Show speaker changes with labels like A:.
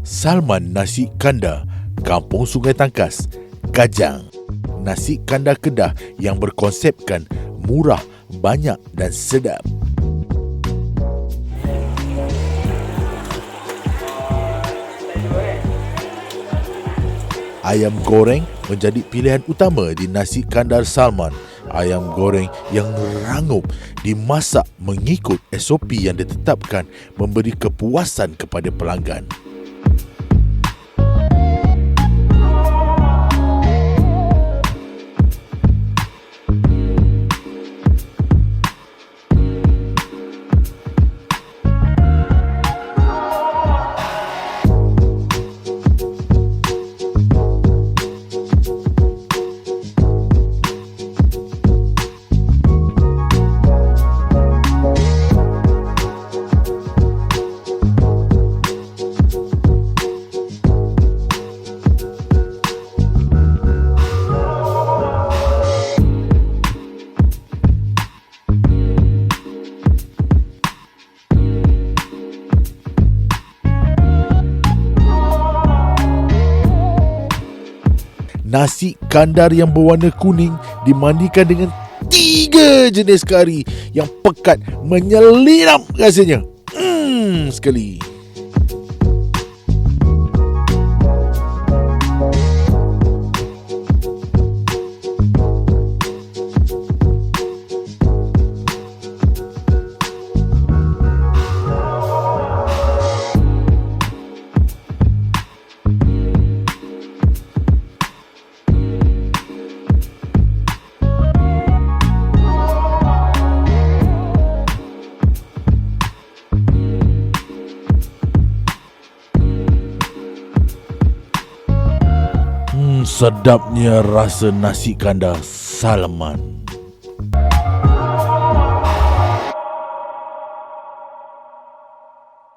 A: Salman Nasi Kandar, Kampung Sungai Tangkas, Kajang. Nasi kandar Kedah yang berkonsepkan murah, banyak dan sedap. Ayam goreng menjadi pilihan utama di Nasi Kandar Salman. Ayam goreng yang rangup dimasak mengikut SOP yang ditetapkan, memberi kepuasan kepada pelanggan. Nasi kandar yang berwarna kuning dimandikan dengan 3 jenis kari yang pekat menyelinap rasanya. Sekali. Sedapnya rasa nasi kandar Salman.